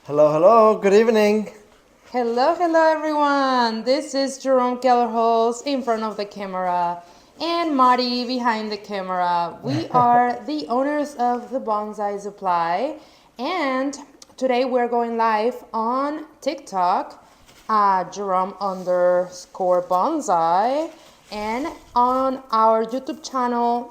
Hello, hello, good evening. Hello everyone. This is Jerome Kellerholz in front of the camera and Marty behind the camera. We are the owners of the Bonsai Supply, and today we're going live on TikTok, Jerome underscore Bonsai, and on our YouTube channel,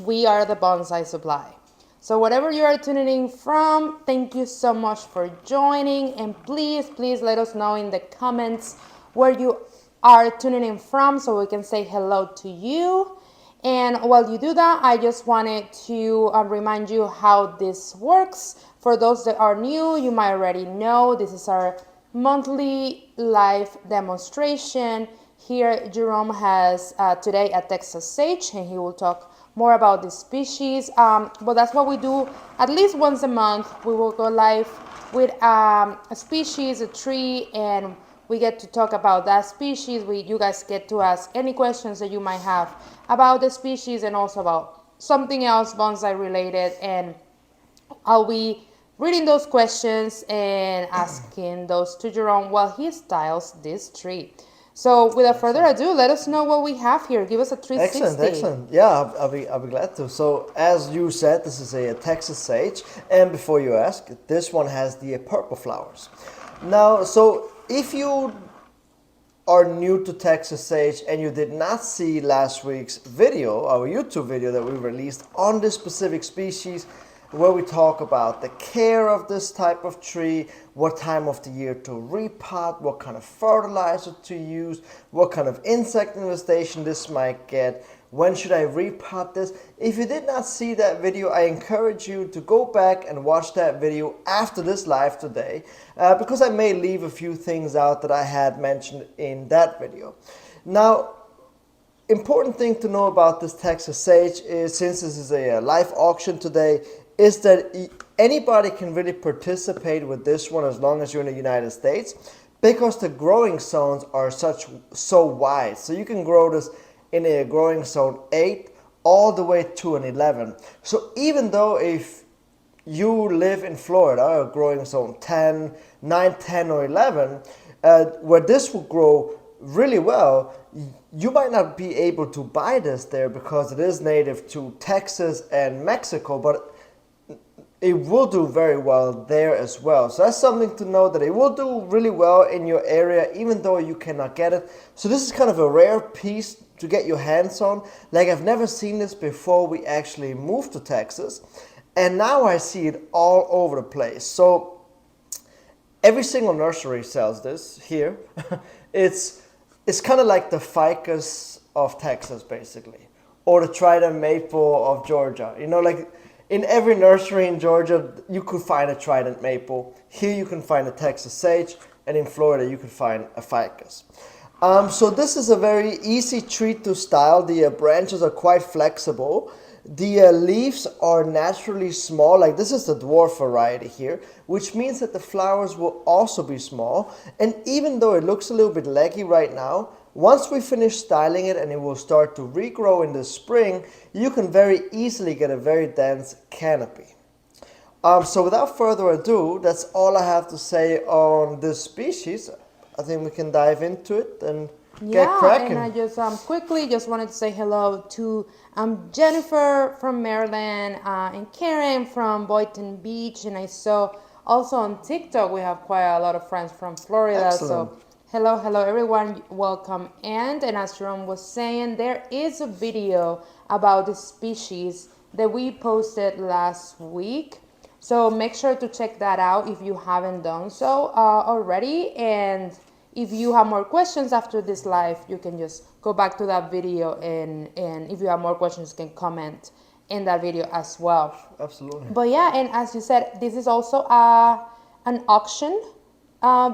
we are the Bonsai Supply. So whatever you are tuning in from, thank you so much for joining, and please let us know in the comments where you are tuning in from so we can say hello to you. And while you do that, I just wanted to remind you how this works. For those that are new, you might already know this is our monthly live demonstration. Here, Jerome has today a Texas sage, and he will talk more about the species. But that's what we do at least once a month. We will go live with a species, a tree, and we get to talk about that species. You guys get to ask any questions that you might have about the species and also about something else bonsai related. And I'll be reading those questions and asking those to Jerome while he styles this tree. So without further ado, let us know what we have here. Give us a Excellent, 360. excellent. Yeah, I'll be glad to. So, as you said, this is a Texas sage, and before you ask, this one has the purple flowers. Now, so if you are new to Texas sage and you did not see last week's video, our YouTube video that we released on this specific species, where we talk about the care of this type of tree, what time of the year to repot, what kind of fertilizer to use, what kind of insect infestation this might get, when should I repot this. If you did not see that video, I encourage you to go back and watch that video after this live today, because I may leave a few things out that I had mentioned in that video. Now, important thing to know about this Texas sage is, since this is a live auction today, is that anybody can really participate with this one as long as you're in the United States, because the growing zones are so wide. So you can grow this in a growing zone 8 all the way to an 11. So even though if you live in Florida, or growing zone 10, 9, 10, or 11, where this will grow really well, you might not be able to buy this there because it is native to Texas and Mexico, but it will do very well there as well. So that's something to know, that it will do really well in your area even though you cannot get it. So this is kind of a rare piece to get your hands on. Like, I've never seen this before we actually moved to Texas, and now I see it all over the place. So every single nursery sells this here. it's kind of like the ficus of Texas, basically, or the trident maple of Georgia. You know, like, in every nursery in Georgia, you could find a trident maple. Here you can find a Texas sage, and in Florida you could find a ficus. So this is a very easy tree to style. The branches are quite flexible. The leaves are naturally small, like this is the dwarf variety here, which means that the flowers will also be small. And even though it looks a little bit leggy right now, once we finish styling it and it will start to regrow in the spring, you can very easily get a very dense canopy. So without further ado, that's all I have to say on this species. I think we can dive into it and get cracking. And I just quickly just wanted to say hello to Jennifer from Maryland and Karen from Boynton Beach. And I saw also on TikTok we have quite a lot of friends from Florida. Excellent. So hello everyone, welcome. And as Jerome was saying, there is a video about the species that we posted last week. So make sure to check that out if you haven't done so already. And if you have more questions after this live, you can just go back to that video, and if you have more questions, you can comment in that video as well. Absolutely. But yeah, and as you said, this is also an auction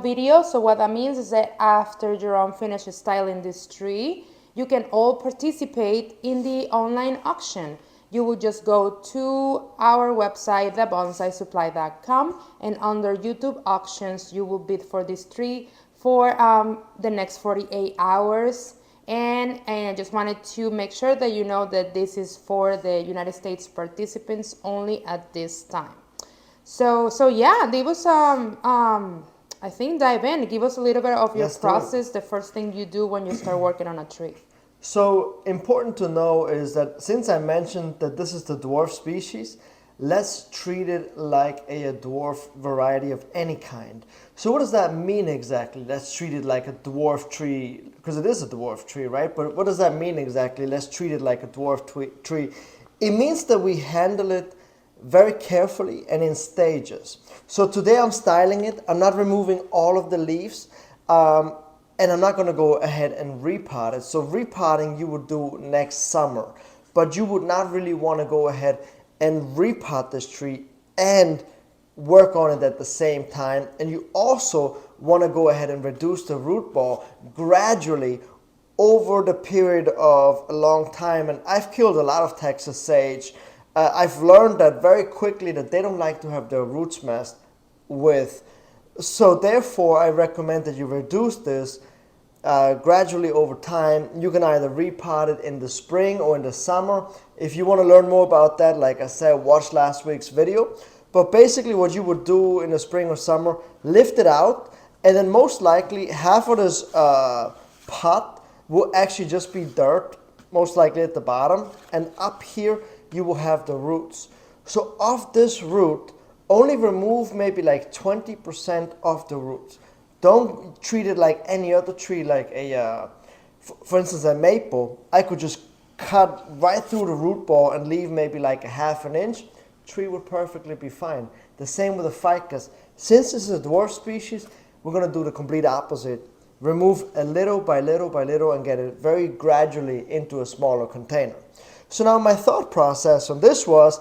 video. So what that means is that after Jerome finishes styling this tree, you can all participate in the online auction. You will just go to our website, thebonsaisupply.com, and under YouTube auctions, you will bid for this tree for the next 48 hours. And I just wanted to make sure that you know that this is for the United States participants only at this time. So yeah, give us I think dive in. Give us a little bit of your Let's do it. process. The first thing you do when you start working on a tree. So important to know is that since I mentioned that this is the dwarf species, let's treat it like a dwarf variety of any kind. So what does that mean exactly? Let's treat it like a dwarf tree, because it is a dwarf tree, right? But what does that mean exactly? Let's treat it like a dwarf tree. It means that we handle it very carefully and in stages. So today I'm styling it. I'm not removing all of the leaves. And I'm not going to go ahead and repot it. So repotting you would do next summer. But you would not really want to go ahead and repot this tree and work on it at the same time. And you also want to go ahead and reduce the root ball gradually over the period of a long time. And I've killed a lot of Texas sage. I've learned that very quickly that they don't like to have their roots messed with. So therefore, I recommend that you reduce this gradually over time. You can either repot it in the spring or in the summer. If you want to learn more about that, like I said, watch last week's video. But basically what you would do in the spring or summer, lift it out, and then most likely half of this pot will actually just be dirt, most likely at the bottom, and up here you will have the roots. So of this root, only remove maybe like 20% of the roots. Don't treat it like any other tree, like for instance, a maple. I could just cut right through the root ball and leave maybe like a half an inch. Tree would perfectly be fine. The same with the ficus. Since this is a dwarf species, we're going to do the complete opposite. Remove a little by little by little and get it very gradually into a smaller container. So now my thought process on this was,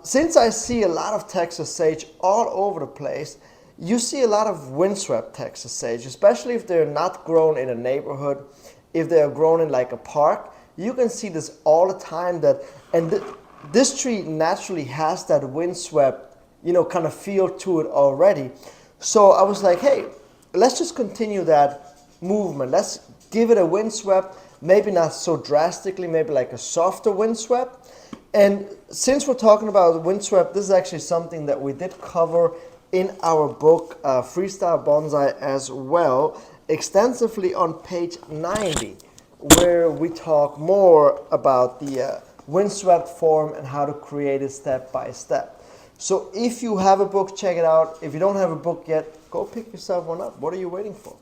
since I see a lot of Texas sage all over the place, you see a lot of windswept Texas sage, especially if they're not grown in a neighborhood, if they are grown in like a park. You can see this all the time, this tree naturally has that windswept, kind of feel to it already. So I was like, hey, let's just continue that movement. Let's give it a windswept, maybe not so drastically, maybe like a softer windswept. And since we're talking about windswept, this is actually something that we did cover in our book, Freestyle Bonsai, as well, extensively on page 90, where we talk more about the windswept form and how to create it step by step. So if you have a book, check it out. If you don't have a book yet, go pick yourself one up. What are you waiting for?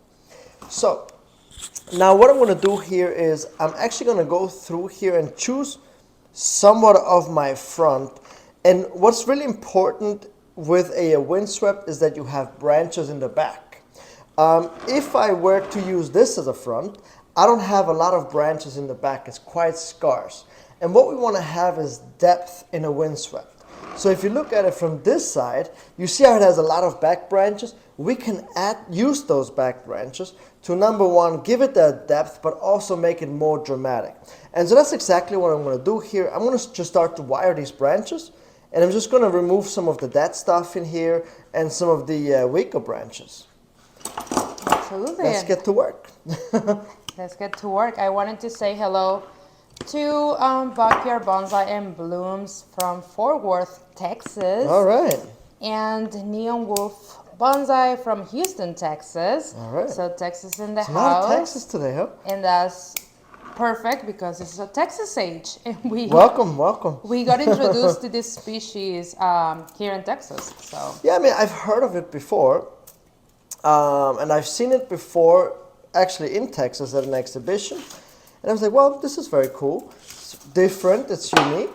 So now what I'm going to do here is I'm actually going to go through here and choose somewhat of my front. And what's really important with a windswept is that you have branches in the back. If I were to use this as a front, I don't have a lot of branches in the back. It's quite scarce. And what we want to have is depth in a windswept. So if you look at it from this side, you see how it has a lot of back branches. We can use those back branches to, number one, give it that depth, but also make it more dramatic. And so that's exactly what I'm going to do here. I'm going to just start to wire these branches, and I'm just going to remove some of the dead stuff in here and some of the weaker branches. Absolutely. Let's get to work. Let's get to work. I wanted to say hello to Backyard Bonsai and Blooms from Fort Worth, Texas. All right. And Neon Wolf Bonsai from Houston, Texas. All right. So Texas in the It's house. a lot of Texas today, huh? And that's perfect because it's a Texas sage. And welcome. We got introduced to this species here in Texas. So yeah, I mean, I've heard of it before, and I've seen it before, actually in Texas at an exhibition. And I was like, well, this is very cool. It's different, it's unique.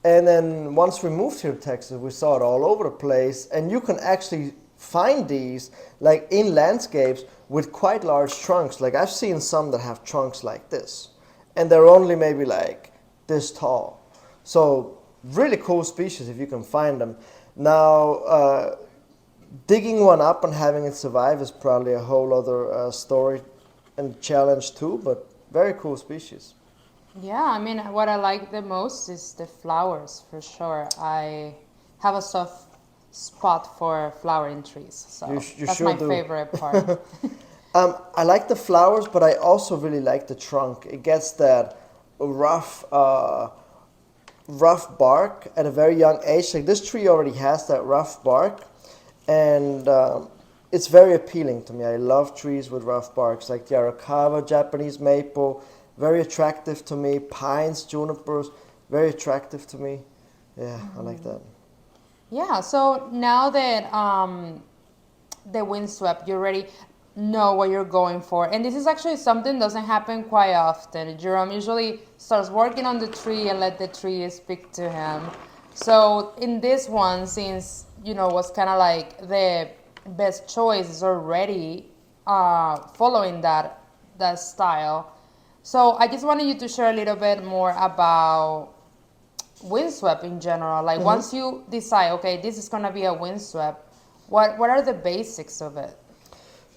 And then once we moved here to Texas, we saw it all over the place. And you can actually find these like in landscapes with quite large trunks. Like I've seen some that have trunks like this. And they're only maybe like this tall. So really cool species if you can find them. Now, digging one up and having it survive is probably a whole other story and challenge too, but very cool species. yeah, I mean, what I like the most is the flowers, for sure. I have a soft spot for flowering trees, so you that's sure my do. favorite part. I like the flowers, but I also really like the trunk. It gets that rough rough bark at a very young age. Like this tree already has that rough bark, and it's very appealing to me. I love trees with rough barks, like the Araucava, Japanese maple, very attractive to me. Pines, junipers, very attractive to me. Yeah, I like that. Yeah, so now that the windswept, you already know what you're going for. And this is actually something doesn't happen quite often. Jerome usually starts working on the tree and let the tree speak to him. So in this one, since, was kind of like the best choice is already following that style. So I just wanted you to share a little bit more about windswept in general. Like once you decide, okay, this is gonna be a windswept, what are the basics of it?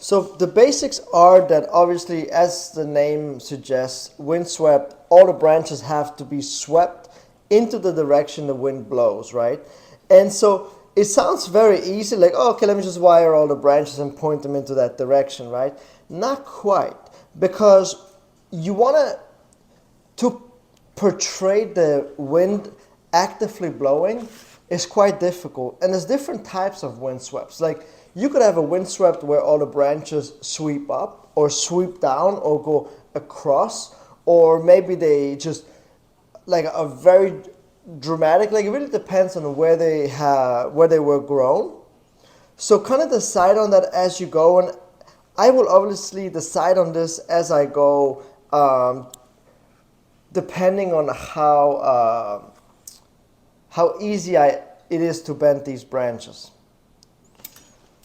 So the basics are that obviously, as the name suggests, windswept, all the branches have to be swept into the direction the wind blows, right? And so it sounds very easy, like, oh, okay, let me just wire all the branches and point them into that direction, right? Not quite, because you want to portray the wind actively blowing is quite difficult. And there's different types of windsweeps. Like you could have a windswept where all the branches sweep up or sweep down or go across, or maybe they just like a very dramatic, like it really depends on where they were grown. So kind of decide on that as you go, and I will obviously decide on this as I go, depending on how easy it is to bend these branches.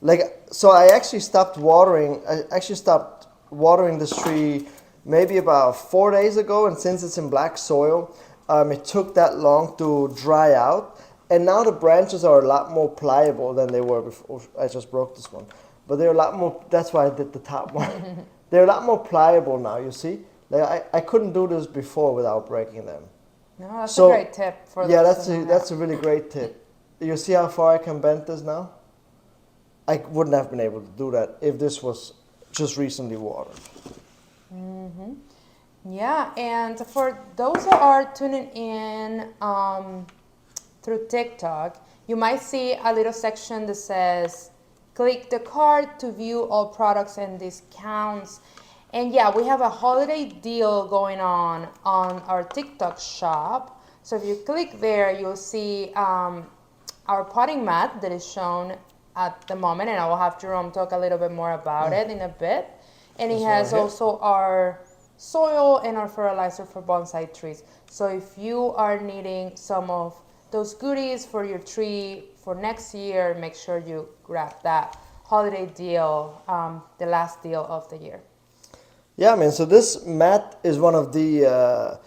Like, so I actually stopped watering. This tree maybe about 4 days ago, and since it's in black soil, it took that long to dry out, and now the branches are a lot more pliable than they were before. I just broke this one, but they're a lot more. That's why I did the top one. They're a lot more pliable now. You see, like I couldn't do this before without breaking them. No, that's a great tip for yeah. those That's a really great tip. You see how far I can bend this now? I wouldn't have been able to do that if this was just recently watered. Yeah, and for those who are tuning in through TikTok, you might see a little section that says, click the card to view all products and discounts. And yeah, we have a holiday deal going on our TikTok shop. So if you click there, you'll see our potting mat that is shown at the moment, and I will have Jerome talk a little bit more about it in a bit. And it has also our soil and our fertilizer for bonsai trees. So if you are needing some of those goodies for your tree for next year, make sure you grab that holiday deal, the last deal of the year. Yeah, man. So this mat is one of the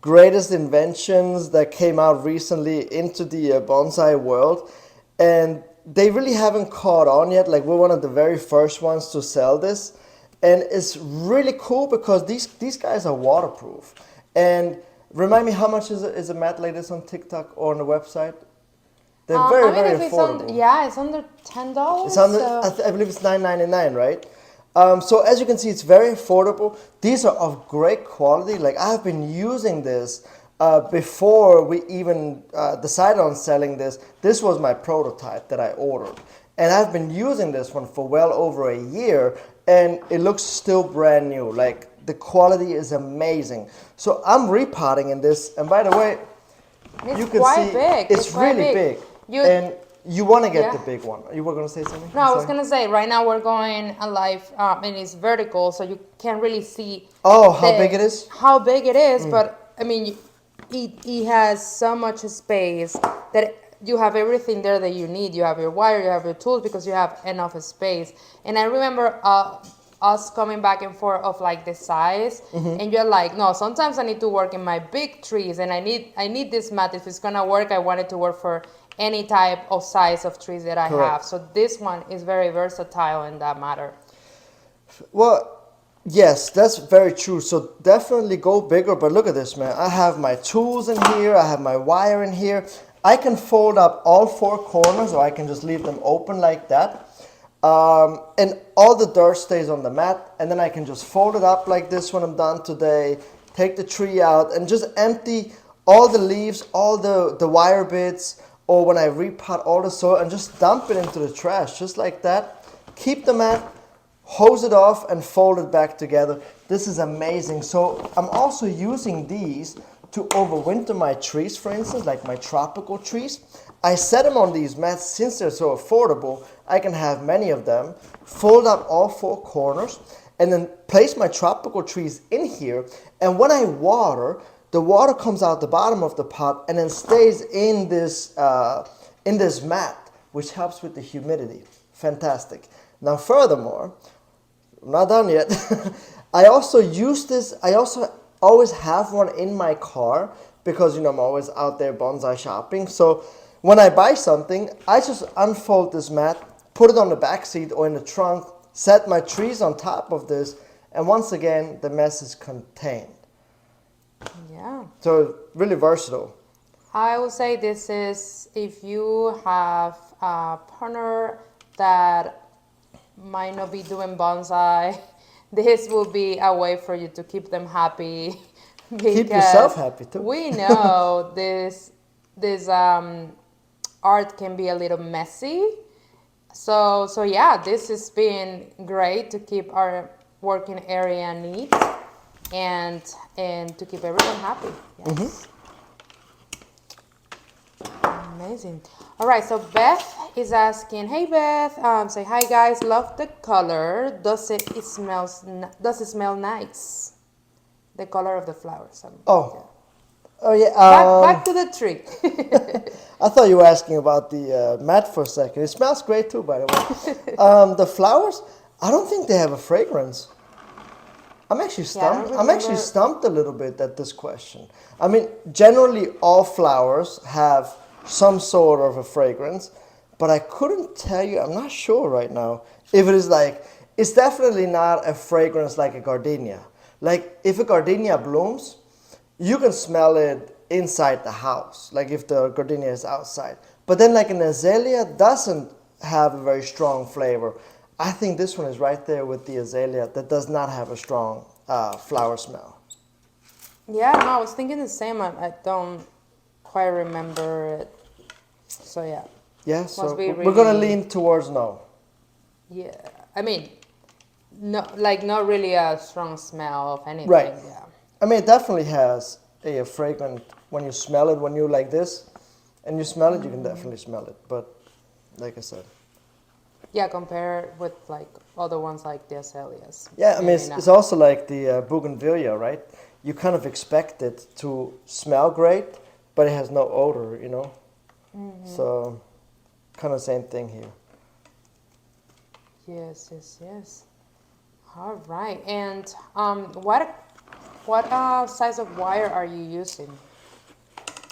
greatest inventions that came out recently into the bonsai world, and they really haven't caught on yet. Like we're one of the very first ones to sell this, and it's really cool because these guys are waterproof. And remind me, how much is a mat like this on TikTok or on the website? They're very affordable. It's under $10. It's under, I believe it's $9.99, right? So as you can see, it's very affordable. These are of great quality. Like I've been using this before we even decided on selling this. This was my prototype that I ordered. And I've been using this one for well over a year, and it looks still brand new. Like the quality is amazing. So I'm repotting in this, and by the way, you can see big. It's really big. And you want to get the big one. You were going to say something? No, I was going to say, right now we're going live, and it's vertical, so you can't really see how big it is? How big it is, but I mean, it has so much space that you have everything there that you need. You have your wire, you have your tools, because you have enough space. And I remember us coming back and forth of like the size, and you're like, no, sometimes I need to work in my big trees, and I need this mat. If it's going to work, I want it to work for any type of size of trees that I have. So this one is very versatile in that matter. Well, yes, that's very true. So definitely go bigger, but look at this, man. I have my tools in here. I have my wire in here. I can fold up all four corners, or I can just leave them open like that. And all the dirt stays on the mat, and then I can just fold it up like this when I'm done today, take the tree out, and just empty all the leaves, all the wire bits, or when I repot all the soil and just dump it into the trash, just like that. Keep the mat, hose it off, and fold it back together. This is amazing. So I'm also using these to overwinter my trees, for instance, like my tropical trees. I set them on these mats since they're so affordable. I can have many of them, fold up all four corners, and then place my tropical trees in here. And when I water, the water comes out the bottom of the pot and then stays in this mat, which helps with the humidity. Fantastic. Now, furthermore, I'm not done yet. I also use this. I also always have one in my car because, I'm always out there bonsai shopping. So when I buy something, I just unfold this mat, put it on the back seat or in the trunk, set my trees on top of this, and once again, the mess is contained. Yeah. So really versatile. I would say this is if you have a partner that might not be doing bonsai, this will be a way for you to keep them happy. Keep yourself happy too. We know this art can be a little messy. So yeah, this has been great to keep our working area neat and to keep everyone happy. Yes. Amazing. All right, so Beth is asking, hey Beth, say hi guys, love the color. Does it smell nice? The color of the flowers. Oh yeah. Back to the tree. I thought you were asking about the mat for a second. It smells great too, by the way. The flowers, I don't think they have a fragrance. I'm actually stumped. I'm actually stumped a little bit at this question. I mean, generally all flowers have some sort of a fragrance, but I couldn't tell you. I'm not sure right now if it is like. It's definitely not a fragrance like a gardenia. Like if a gardenia blooms, you can smell it inside the house, like if the gardenia is outside. But then like an azalea doesn't have a very strong flavor. I think this one is right there with the azalea that does not have a strong flower smell. Yeah, no, I was thinking the same. I don't quite remember it. So yeah. Yeah, so we're going to lean towards no. Yeah, I mean, no, like not really a strong smell of anything. Right. Yeah. I mean, it definitely has a fragrance when you smell it, when you like this, and you smell it, you can definitely smell it. But like I said. Yeah, compare with like other ones like the azaleas. Yeah, I mean, it's also like the bougainvillea, right? You kind of expect it to smell great, but it has no odor, Mm-hmm. So, kind of same thing here. Yes. All right, and what size of wire are you using?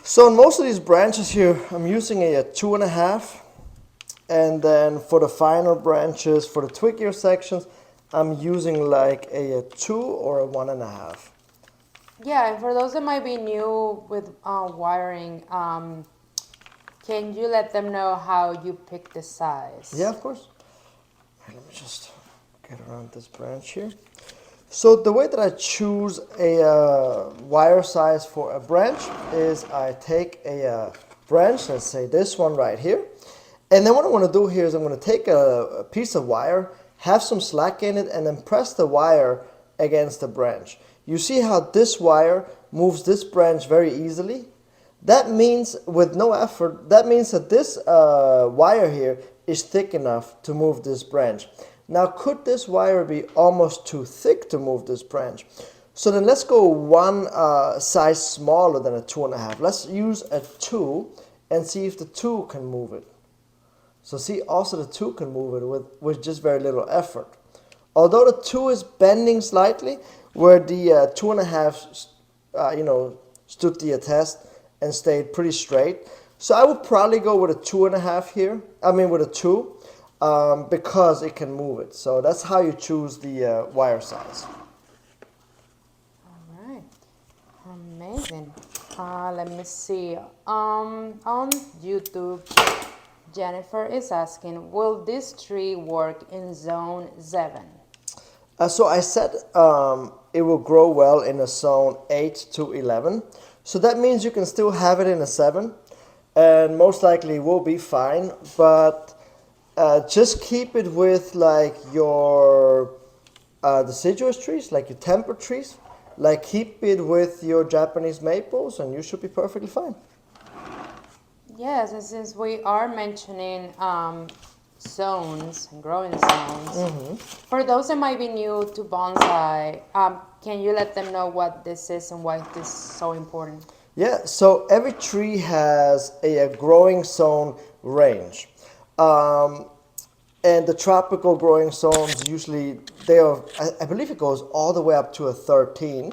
So in most of these branches here, I'm using a 2.5. And then for the finer branches, for the twiggier sections, I'm using like a 2 or a 1.5. Yeah, and for those that might be new with wiring, can you let them know how you pick the size? Yeah, of course. Let me just get around this branch here. So the way that I choose a wire size for a branch is I take a branch, let's say this one right here. And then what I want to do here is I'm going to take a piece of wire, have some slack in it, and then press the wire against the branch. You see how this wire moves this branch very easily? That means, with no effort, that means that this wire here is thick enough to move this branch. Now, could this wire be almost too thick to move this branch? So then let's go one size smaller than a 2.5. Let's use a 2 and see if the 2 can move it. So see, also the 2 can move it with just very little effort. Although the 2 is bending slightly, where the 2.5, stood the test and stayed pretty straight. So I would probably go with a 2.5 here. I mean with a 2, because it can move it. So that's how you choose the wire size. All right, amazing. Let me see. On YouTube, Jennifer is asking, will this tree work in zone 7? So I said it will grow well in a zone 8 to 11. So that means you can still have it in a 7, and most likely will be fine, but just keep it with like your deciduous trees, like your tempered trees. Like keep it with your Japanese maples and you should be perfectly fine. Yes, and since we are mentioning zones and growing zones, for those that might be new to bonsai, can you let them know what this is and why this is so important? Yeah, so every tree has a growing zone range. Um, and the tropical growing zones usually, I believe it goes all the way up to a 13.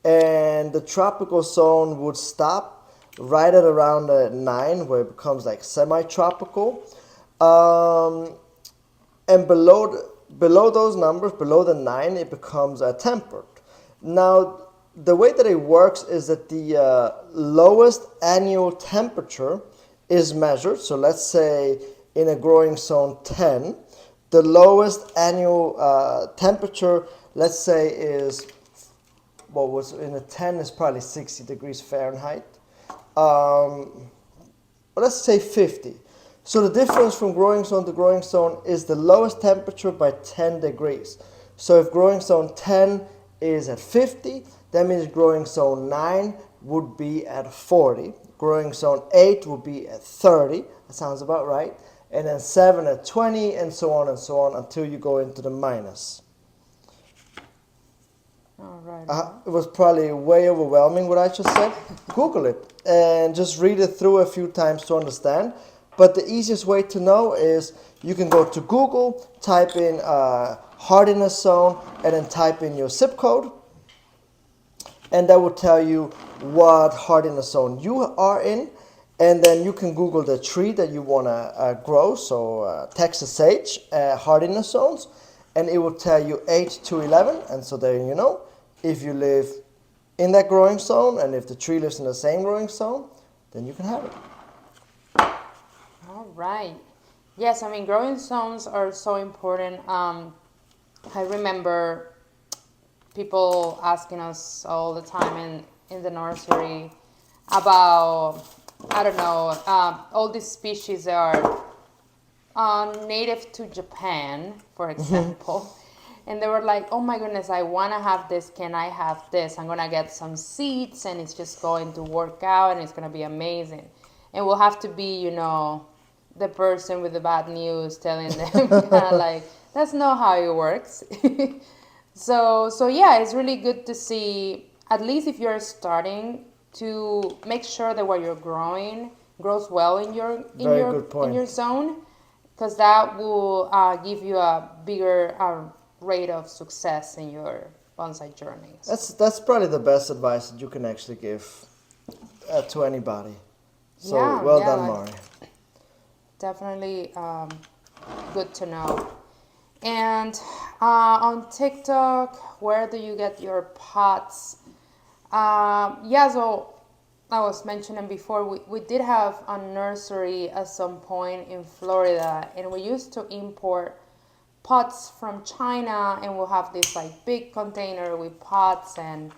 And the tropical zone would stop right at around a 9 where it becomes like semi-tropical. Um, and below those numbers, below the 9, it becomes tempered. Now, the way that it works is that the lowest annual temperature is measured. So let's say in a growing zone 10, the lowest annual temperature, let's say, is what was in a 10 is probably 60 degrees Fahrenheit. But let's say 50. So the difference from growing zone to growing zone is the lowest temperature by 10 degrees. So if growing zone 10 is at 50, that means growing zone 9 would be at 40. Growing zone 8 would be at 30. That sounds about right. And then 7 at 20 and so on until you go into the minus. All right. It was probably way overwhelming what I just said. Google it and just read it through a few times to understand. But the easiest way to know is you can go to Google, type in hardiness zone, and then type in your zip code. And that will tell you what hardiness zone you are in. And then you can Google the tree that you want to grow, so Texas sage, hardiness zones. And it will tell you 8 to 11. And so there you know, if you live in that growing zone and if the tree lives in the same growing zone, then you can have it. All right. Yes, I mean, growing zones are so important. I remember people asking us all the time in the nursery about, I don't know, all these species that are native to Japan, for example. And they were like, oh my goodness, I want to have this. Can I have this? I'm going to get some seeds and it's just going to work out and it's going to be amazing. And we'll have to be, the person with the bad news telling them kind of like, that's not how it works. So yeah, it's really good to see, at least if you're starting, to make sure that what you're growing grows well in your zone, because that will give you a bigger rate of success in your bonsai journeys. That's probably the best advice that you can actually give to anybody. So well done, Mari. Definitely good to know. And on TikTok, where do you get your pots? So I was mentioning before, we did have a nursery at some point in Florida, and we used to import pots from China, and we'll have this like big container with pots, and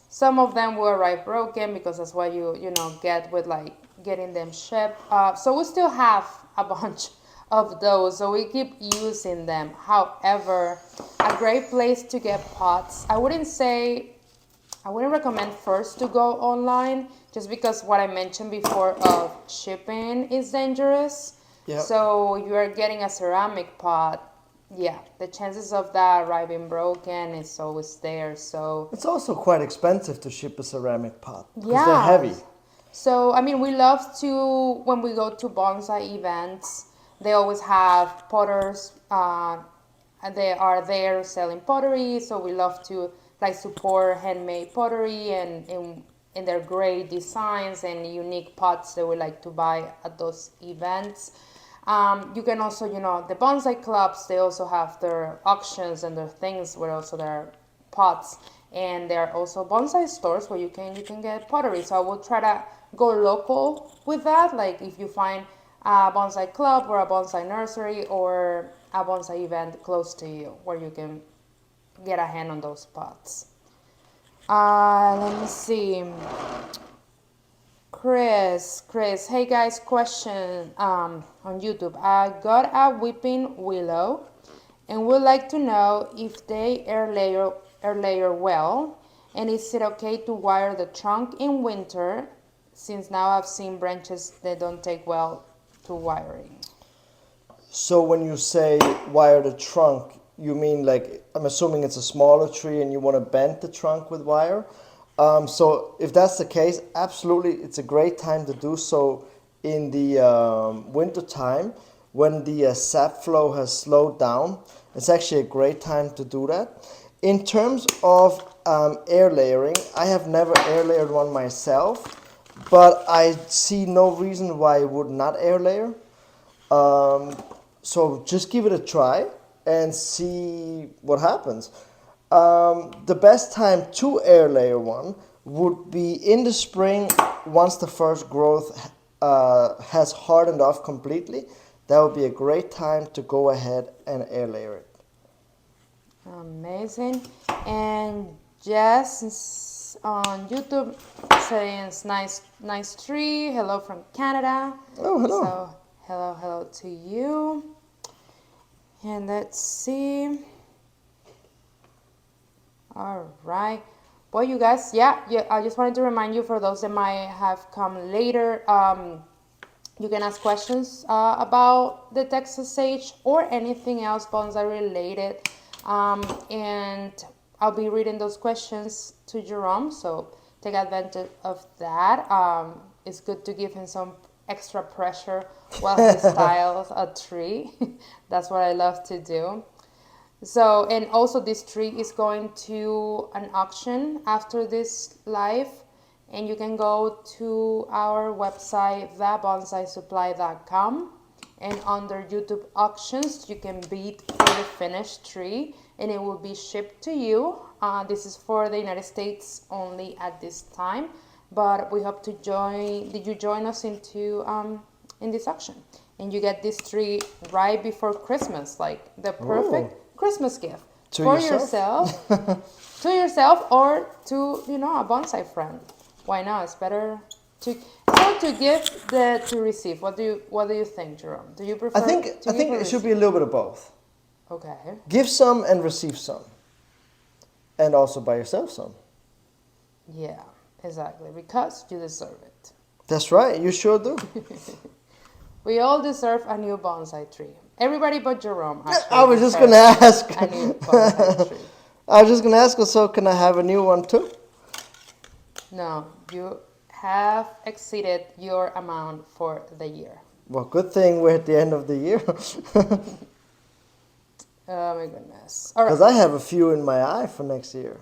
some of them will arrive broken because that's what you get with like getting them shipped. So we still have a bunch of those, so we keep using them. However, a great place to get pots, I wouldn't recommend first to go online, just because what I mentioned before of shipping is dangerous. Yep. So you are getting a ceramic pot, the chances of that arriving broken is always there. So it's also quite expensive to ship a ceramic pot because they're heavy. So I mean, we love to, when we go to bonsai events, they always have potters, and they are there selling pottery. So we love to like support handmade pottery and their great designs and unique pots that we like to buy at those events. You can also, the bonsai clubs, they also have their auctions and their things where also their pots, and there are also bonsai stores where you can get pottery. So I will try to go local with that. Like if you find a bonsai club or a bonsai nursery or a bonsai event close to you where you can get a hand on those pots. Let me see. Chris, hey guys, question on YouTube. I got a weeping willow and would like to know if they air layer well, and is it okay to wire the trunk in winter, since now I've seen branches that don't take well to wiring. So when you say wire the trunk, you mean like, I'm assuming it's a smaller tree and you want to bend the trunk with wire. So if that's the case, absolutely, it's a great time to do so in the winter time when the sap flow has slowed down. It's actually a great time to do that. In terms of air layering, I have never air layered one myself, but I see no reason why I would not air layer. So just give it a try and see what happens. The best time to air layer one would be in the spring, once the first growth has hardened off completely. That would be a great time to go ahead and air layer it. Amazing. And Jess on YouTube saying nice tree. Hello from Canada. Oh, hello. So hello to you. And let's see. All right. Well, you guys, yeah, I just wanted to remind you, for those that might have come later, you can ask questions about the Texas sage or anything else bonsai related. And I'll be reading those questions to Jerome, so take advantage of that. It's good to give him some extra pressure while he styles a tree. That's what I love to do. So, and also this tree is going to an auction after this live, and you can go to our website, thebonsai.supply.com, and under YouTube auctions, you can bid for the finished tree, and it will be shipped to you. This is for the United States only at this time, but we hope to join us into in this auction, and you get this tree right before Christmas, like the perfect Christmas gift for yourself, to yourself, or to a bonsai friend. Why not? It's better to give than to receive. What do you think, Jerome? Do you prefer? I think it should be a little bit of both. Okay. Give some and receive some, and also buy yourself some. Yeah, exactly, because you deserve it. That's right. You sure do. We all deserve a new bonsai tree. Everybody but Jerome. I was just going to ask. A new bonsai tree. I was just going to ask, so can I have a new one too? No, you have exceeded your amount for the year. Well, good thing we're at the end of the year. Oh my goodness. All right. Because I have a few in my eye for next year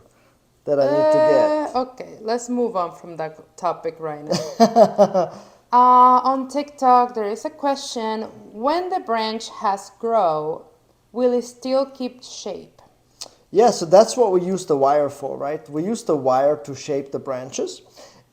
that I need to get. Okay, let's move on from that topic right now. On TikTok, there is a question: when the branch has grown, will it still keep shape? Yeah, so that's what we use the wire for, right? We use the wire to shape the branches.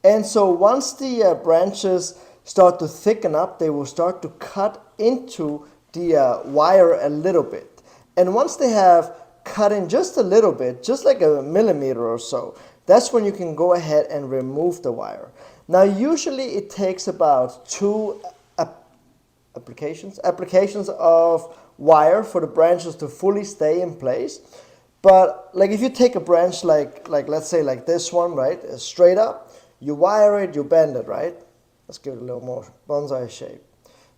And so once the branches start to thicken up, they will start to cut into the wire a little bit. And once they have cut in just a little bit, just like a millimeter or so, that's when you can go ahead and remove the wire. Now, usually it takes about 2 applications of wire for the branches to fully stay in place. But like if you take a branch like let's say like this one, right, straight up, you wire it, you bend it, right? Let's give it a little more bonsai shape.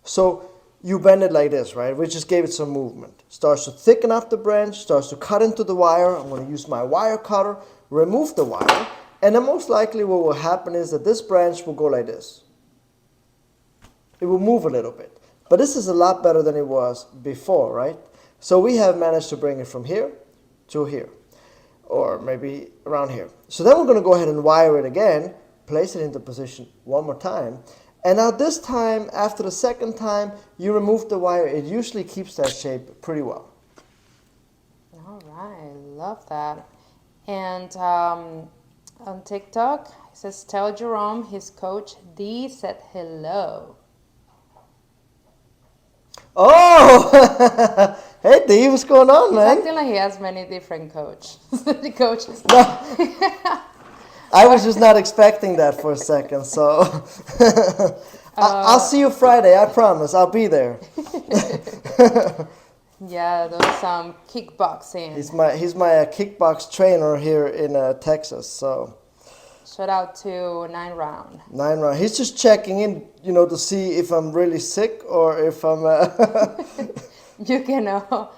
So you bend it like this, right? We just gave it some movement. Starts to thicken up the branch, starts to cut into the wire. I'm going to use my wire cutter, remove the wire. And then most likely what will happen is that this branch will go like this. It will move a little bit. But this is a lot better than it was before, right? So we have managed to bring it from here to here, or maybe around here. So then we're going to go ahead and wire it again, place it into position one more time. And now this time, after the second time you remove the wire, it usually keeps that shape pretty well. All right, love that. And on TikTok, it says, tell Jerome his coach D said hello. Oh! Hey D, what's going on, man? He's acting like he has many different coaches. No. I was just not expecting that for a second, so I'll see you Friday. I promise. I'll be there. Yeah, there's some kickboxing. He's my kickbox trainer here in Texas. So Shout out to 9 Round. 9 round. He's just checking in, to see if I'm really sick or if I'm. You cannot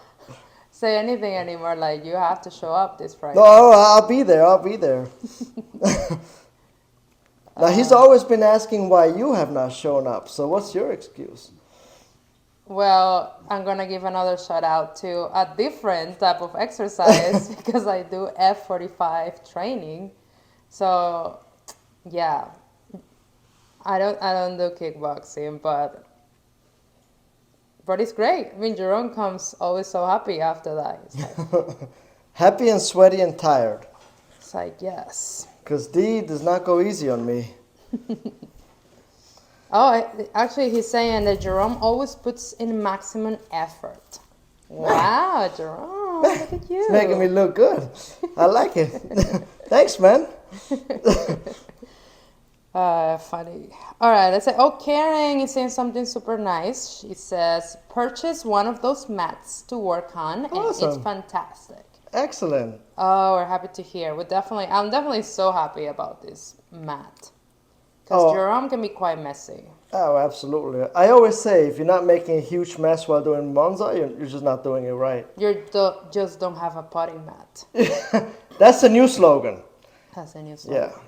say anything anymore. Like, you have to show up this Friday. No, I'll be there. I'll be there. Now he's always been asking why you have not shown up. So what's your excuse? Well, I'm gonna give another shout out to a different type of exercise because I do F45 training. So, yeah, I don't do kickboxing, but it's great. I mean, Jerome comes always so happy after that. Happy and sweaty and tired. It's like yes. Because D does not go easy on me. Oh, actually, he's saying that Jerome always puts in maximum effort. Wow, Jerome, look at you. It's making me look good. I like it. Thanks, man. Funny. All right, let's say, Karen is saying something super nice. She says, purchase one of those mats to work on, and Awesome. it's fantastic. Excellent. Oh, we're happy to hear. I'm definitely so happy about this mat. Because Jerome can be quite messy. Oh, absolutely. I always say, if you're not making a huge mess while doing bonsai, you're just not doing it right. Just don't have a potting mat. That's the new slogan. That's a new slogan. Yeah.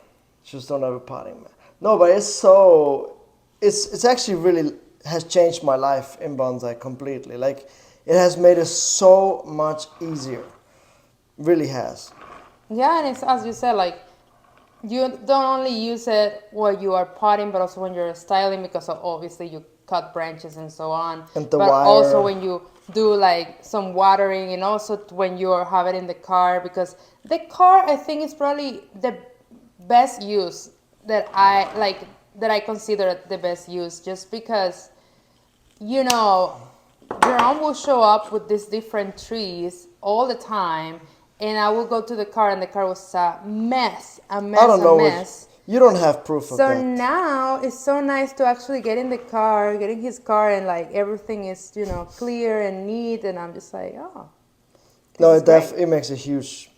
Just don't have a potting mat. No, but it's actually really has changed my life in bonsai completely. Like, it has made it so much easier. Really has. Yeah, and it's, as you said, like, you don't only use it while you are potting, but also when you're styling, because obviously you cut branches and so on. And the but wire. Also when you do like some watering, and also when you have it in the car, because the car, I think, is probably the best use that I consider the best use, just because, Jerome will show up with these different trees all the time. And I will go to the car, and the car was a mess. I don't know. You don't have proof of that. So now it's so nice to actually get in his car, and like everything is, clear and neat. And I'm just like, oh. No, it makes a huge,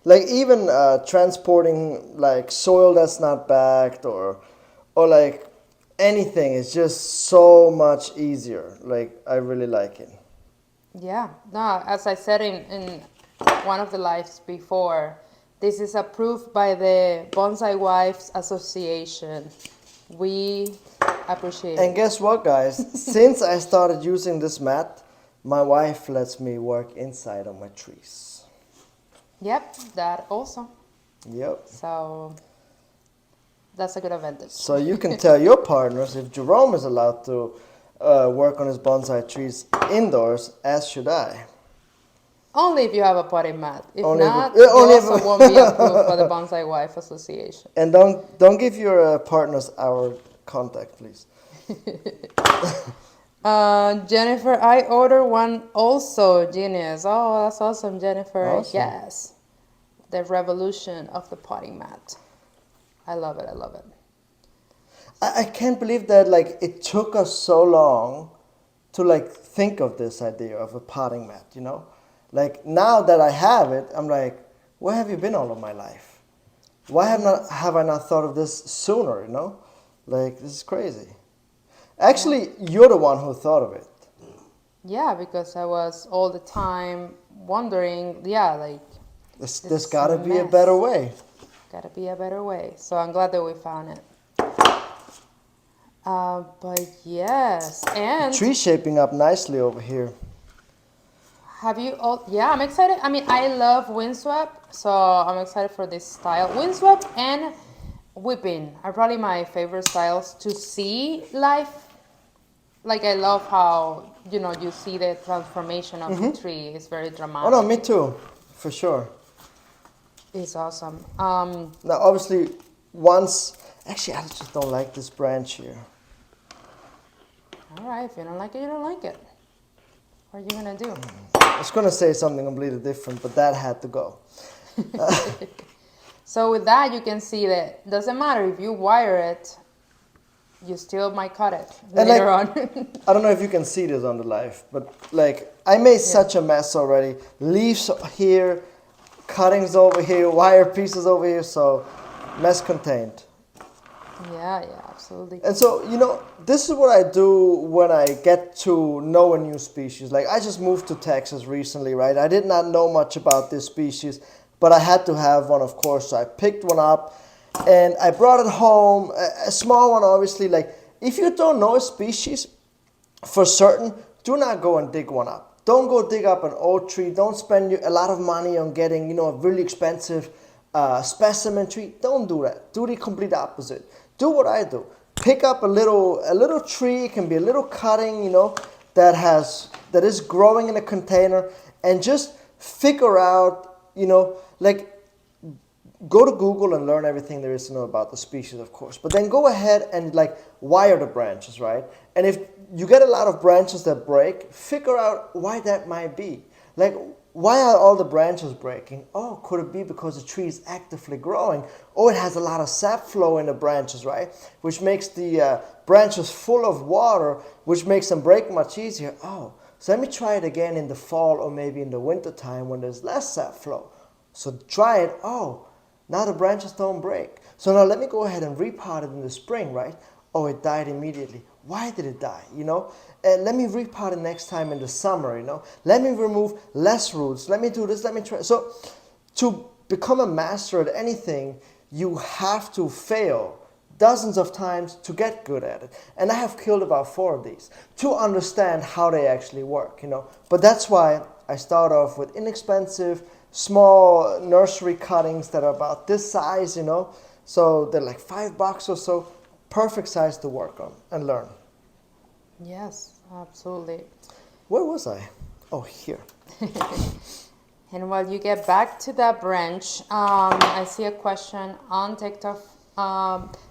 like, even transporting like soil that's not bagged or like anything is just so much easier. Like, I really like it. Yeah. No, as I said in one of the lives before, this is approved by the Bonsai Wives Association. We appreciate it. And guess what, guys? Since I started using this mat, my wife lets me work inside on my trees. Yep, that also. Yep. So that's a good advantage. So you can tell your partners, if Jerome is allowed to work on his bonsai trees indoors, as should I. Only if you have a potting mat. If Only not, if- you only if- also won't be approved by the Bonsai Wife Association. And don't give your partners our contact, please. Jennifer, I ordered one also. Genius. Oh, that's awesome, Jennifer. Awesome. Yes. The revolution of the potting mat. I love it. I love it. I can't believe that, like, it took us so long to, like, think of this idea of a potting mat, Like, now that I have it, I'm like, where have you been all of my life? Why have I not thought of this sooner, Like, this is crazy. Actually, you're the one who thought of it. Yeah, because I was all the time wondering, like... There's got to be a better way. Gotta be a better way. So I'm glad that we found it. But yes, and... The tree's shaping up nicely over here. Have you all? Yeah, I'm excited. I mean, I love windswept, so I'm excited for this style. Windswept and whipping are probably my favorite styles to see live. Like, I love how, you see the transformation of the tree. It's very dramatic. Oh, no, me too. For sure. It's awesome. Now, obviously, actually, I just don't like this branch here. All right, if you don't like it, you don't like it. What are you going to do? I was going to say something completely different, but that had to go. So with that, you can see that doesn't matter if you wire it, you still might cut it And later like, on. I don't know if you can see this on the live, but like I made Yeah. such a mess already. Leaves here, cuttings over here, wire pieces over here, so mess contained. Yeah, absolutely. And so, this is what I do when I get to know a new species. Like, I just moved to Texas recently, right? I did not know much about this species, but I had to have one, of course. So I picked one up and I brought it home. A small one, obviously. Like, if you don't know a species for certain, do not go and dig one up. Don't go dig up an old tree. Don't spend a lot of money on getting, a really expensive specimen tree. Don't do that. Do the complete opposite. Do what I do. Pick up a little tree. It can be a little cutting, that is growing in a container, and just figure out, like, go to Google and learn everything there is to know about the species, of course. But then go ahead and like wire the branches, right? And if you get a lot of branches that break, figure out why that might be. Like, why are all the branches breaking? Oh, could it be because the tree is actively growing? Oh, it has a lot of sap flow in the branches, right? Which makes the branches full of water, which makes them break much easier. Oh, so let me try it again in the fall or maybe in the winter time when there's less sap flow. So try it. Oh, now the branches don't break. So now let me go ahead and repot it in the spring, right? Oh, it died immediately. Why did it die? And let me repot it next time in the summer, Let me remove less roots. Let me do this. Let me try. So to become a master at anything, you have to fail dozens of times to get good at it. And I have killed about 4 of these to understand how they actually work, But that's why I start off with inexpensive, small nursery cuttings that are about this size, So they're like $5 or so. Perfect size to work on and learn. Yes, absolutely. Where was I? Oh, here. And while you get back to that branch, I see a question on TikTok.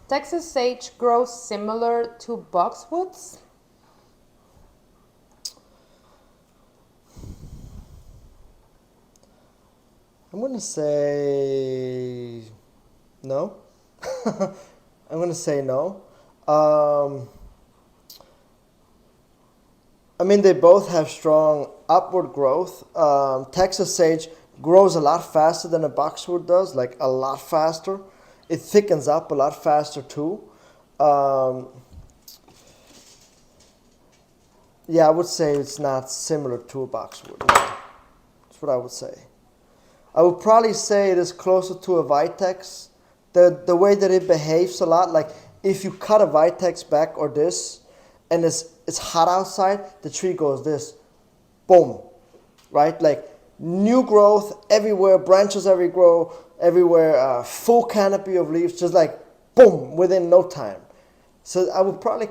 Texas sage grows similar to boxwoods? I'm going to say no. I'm going to say no. I mean, they both have strong upward growth. Texas sage grows a lot faster than a boxwood does, like a lot faster. It thickens up a lot faster too. Yeah, I would say it's not similar to a boxwood. No. That's what I would say. I would probably say it is closer to a vitex. The way that it behaves a lot, like if you cut a vitex back or this, and it's hot outside, the tree goes this, boom, right? Like new growth everywhere, branches everywhere, full canopy of leaves, just like boom, within no time. So I would probably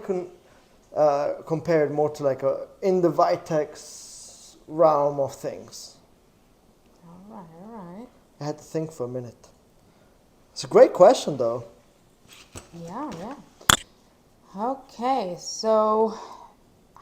compare it more to like in the vitex realm of things. All right. I had to think for a minute. It's a great question, though. Yeah. Okay, so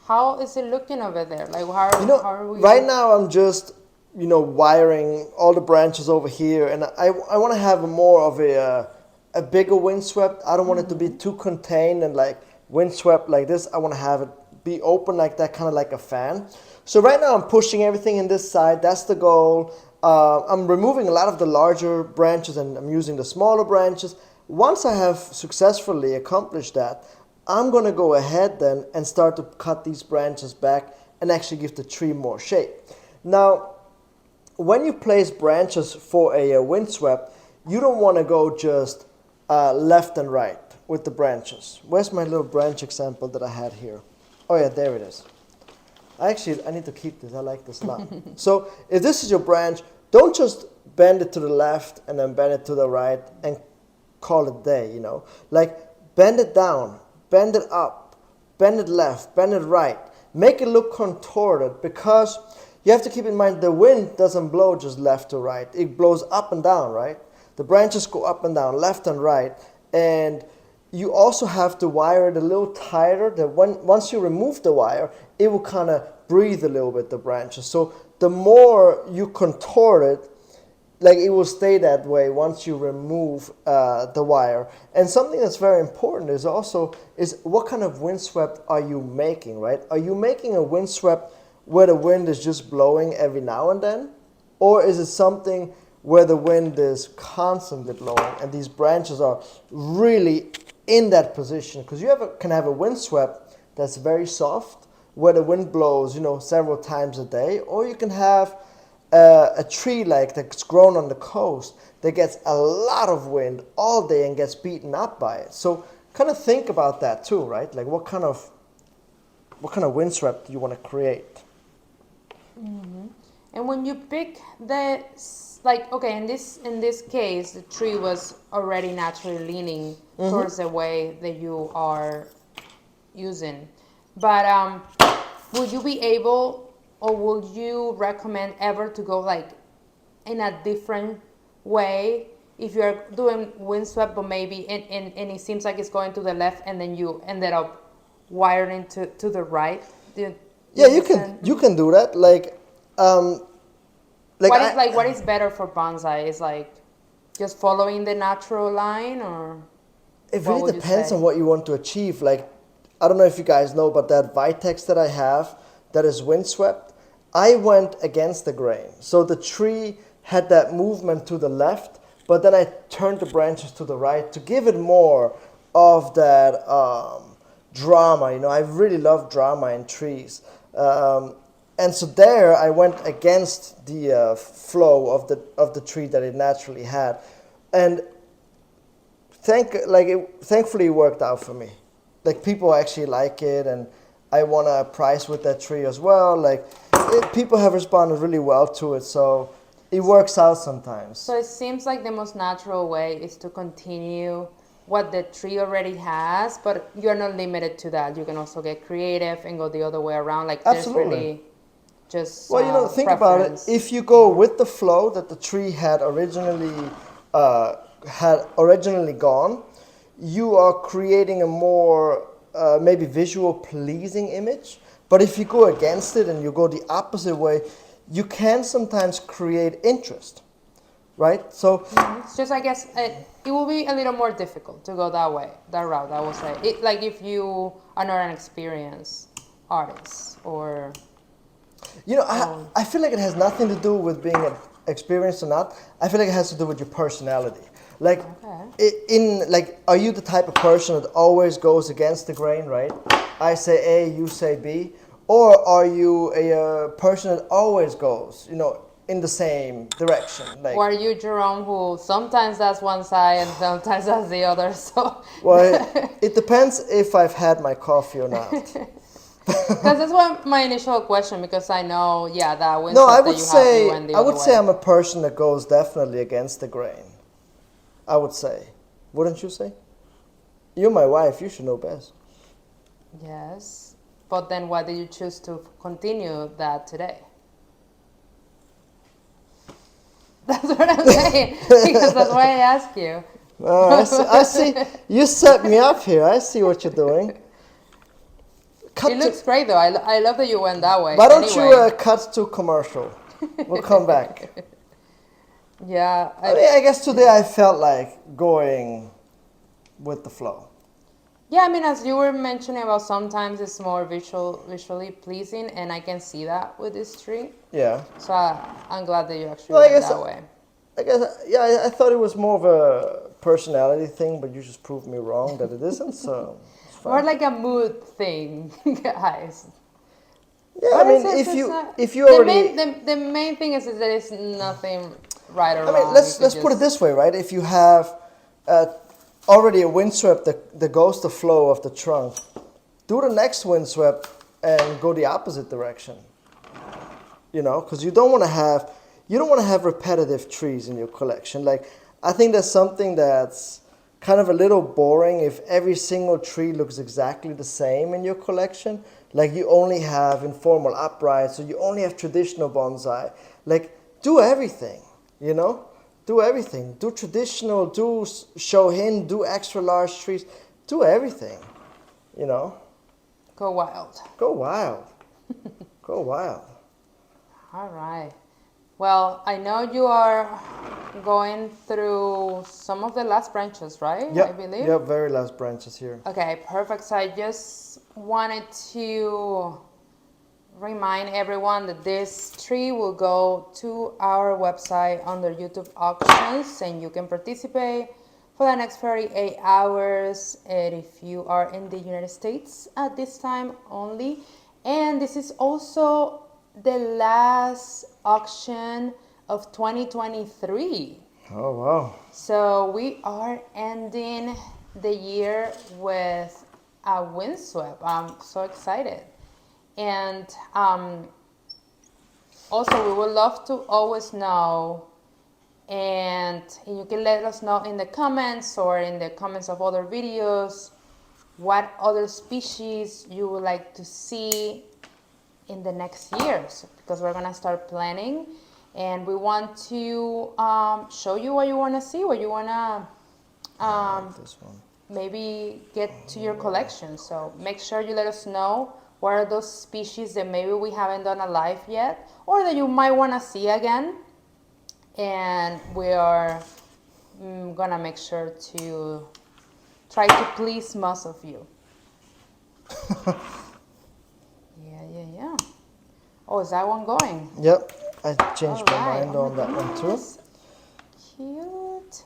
how is it looking over there? Like, how are we? Right now I'm just, wiring all the branches over here, and I want to have more of a bigger windswept. I don't want it to be too contained and like windswept like this. I want to have it be open like that, kind of like a fan. So right now I'm pushing everything in this side. That's the goal. I'm removing a lot of the larger branches and I'm using the smaller branches. Once I have successfully accomplished that, I'm going to go ahead then and start to cut these branches back and actually give the tree more shape. Now, when you place branches for a windswept, you don't want to go just left and right with the branches. Where's my little branch example that I had here? Oh yeah, there it is. I need to keep this. I like this a lot. So if this is your branch, don't just bend it to the left and then bend it to the right and call it day, Like bend it down, bend it up, bend it left, bend it right. Make it look contorted because you have to keep in mind the wind doesn't blow just left to right. It blows up and down, right? The branches go up and down, left and right. And you also have to wire it a little tighter that once you remove the wire, it will kind of breathe a little bit, the branches. So the more you contort it, like it will stay that way once you remove the wire. And something that's very important is also is what kind of windswept are you making, right? Are you making a windswept where the wind is just blowing every now and then, or is it something where the wind is constantly blowing and these branches are really in that position? Because can have a windswept that's very soft where the wind blows, several times a day, or you can have a tree like that's grown on the coast that gets a lot of wind all day and gets beaten up by it. So kind of think about that too, right? Like what kind of windswept do you want to create? Mm-hmm. And when you pick okay, in this case, the tree was already naturally leaning towards the way that you are using. But would you be able, or would you recommend ever to go like in a different way if you're doing windswept, but maybe and it seems like it's going to the left, and then you ended up wiring to the right? Yeah, you can do that. What is better for bonsai? Is like just following the natural line, or it what really would you depends say? on what you want to achieve. Like, I don't know if you guys know, but that Vitex that I have that is windswept, I went against the grain. So the tree had that movement to the left, but then I turned the branches to the right to give it more of that drama. I really love drama in trees. And so there I went against the flow of the tree that it naturally had. And thankfully it worked out for me. Like people actually like it, and I won a prize with that tree as well. People have responded really well to it, so it works out sometimes. So it seems like the most natural way is to continue what the tree already has, but you're not limited to that. You can also get creative and go the other way around. Like Absolutely. there's really just Well, think preference. about it. If you go with the flow that the tree had originally gone, you are creating a more maybe visual pleasing image. But if you go against it and you go the opposite way, you can sometimes create interest, right? So It's just, I guess, it will be a little more difficult to go that way, that route, I would say. Like if you are not an experienced artist or... I feel like it has nothing to do with being experienced or not. I feel like it has to do with your personality. Like, are you the type of person that always goes against the grain, right? I say A, you say B. Or are you a person that always goes, in the same direction? Or are you Jerome, who sometimes does one side and sometimes does the other? So well, it depends if I've had my coffee or not. Because that's what my initial question, because I know, that windswept No, I that would you say have, you went the I other would say way. I'm a person that goes definitely against the grain. I would say. Wouldn't you say? You're my wife, you should know best. Yes. But then why did you choose to continue that today? That's what I'm saying. Because that's why I ask you. I see. You set me up here. I see what you're doing. It looks great though. I love that you went that way. Why don't anyway. you cut to commercial? We'll come back. Yeah. I guess today I felt like going with the flow. Yeah, I mean, as you were mentioning about sometimes it's more visually pleasing, and I can see that with this tree. Yeah. So I'm glad that you actually went that way. I guess, yeah, I thought it was more of a personality thing, but you just proved me wrong that it isn't, so it's fine. More like a mood thing, guys. Yeah, But I mean, if you already... The main thing is that there is nothing right or I mean, wrong. let's put it this way, right? If you have already a windswept that goes the flow of the trunk, do the next windswept and go the opposite direction. Because you don't want to have repetitive trees in your collection. Like, I think that's something that's kind of a little boring if every single tree looks exactly the same in your collection. Like, you only have informal uprights, or you only have traditional bonsai. Like, do everything, Do everything. Do traditional, do shohin, do extra large trees. Do everything, Go wild. Go wild. Go wild. All right. Well, I know you are going through some of the last branches, right? I Yep, believe. yep, very last branches here. Okay, perfect. So I just wanted to remind everyone that this tree will go to our website under YouTube auctions and you can participate for the next 48 hours and if you are in the United States at this time only. And this is also the last auction of 2023. Oh, wow. So we are ending the year with a windswept. I'm so excited. And also we would love to always know, and you can let us know in the comments or in the comments of other videos what other species you would like to see in the next years, because we're gonna start planning and we want to show you what you want to see, what you want to This one. maybe get to your collection. So make sure you let us know what are those species that maybe we haven't done a live yet or that you might want to see again, and we are gonna make sure to try to please most of you. Yeah. Oh, is that one going? Yep, I changed my Alright. mind Oh on my that one too. goodness. Cute.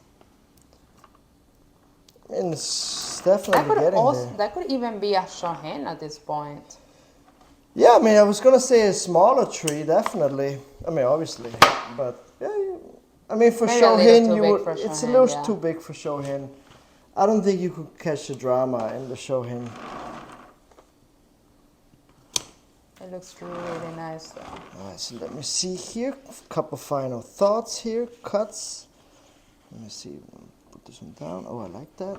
And it's definitely getting there. That could even be a shohen at this point. Yeah, I mean, I was gonna say a smaller tree, definitely. I mean, obviously, but yeah, I mean, for Maybe a little shohin, too you big would. for It's a shohin, little yeah. too big for shohin. I don't think you could catch the drama in the shohin. It looks really nice though. Alright, so let me see here. A couple final thoughts here. Cuts. Let me see. Put this one down. Oh, I like that.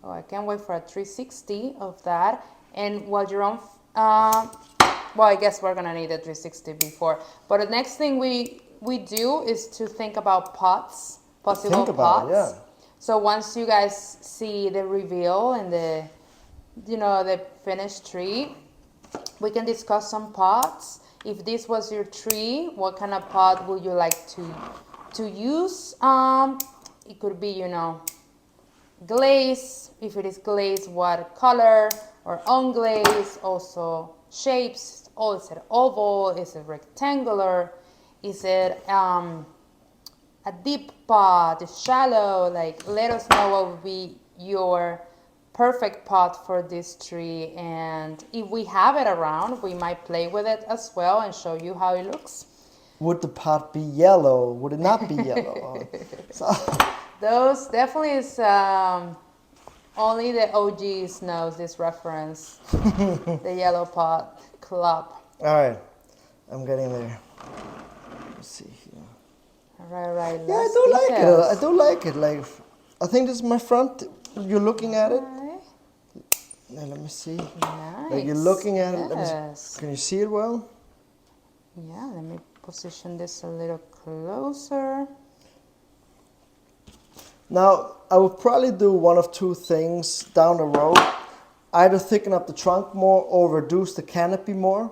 Oh, I can't wait for a 360 of that. And while Jerome, well, I guess we're gonna need a 360 before. But the next thing we do is to think about pots, possible Think about pots. it, yeah. So once you guys see the reveal and the, the finished tree, we can discuss some pots. If this was your tree, what kind of pot would you like to use? It could be, glaze. If it is glaze, what color? Or unglaze. Also shapes. Oh, is it oval? Is it rectangular? Is it a deep pot? Is shallow? Like, let us know what would be your perfect pot for this tree, and if we have it around, we might play with it as well and show you how it looks. Would the pot be yellow? Would it not be yellow? So, Those definitely is only the OGs knows this reference. The yellow pot club. all right, I'm getting there. Let's see here. Right. Yeah, I less do like it. details. I do like it. Like, I think this is my front. You're looking at it. Right. Now, let me see. Nice. Like you're looking at it. Yes. Can you see it well? Yeah, let me position this a little closer. Now, I would probably do one of two things down the road. Either thicken up the trunk more or reduce the canopy more.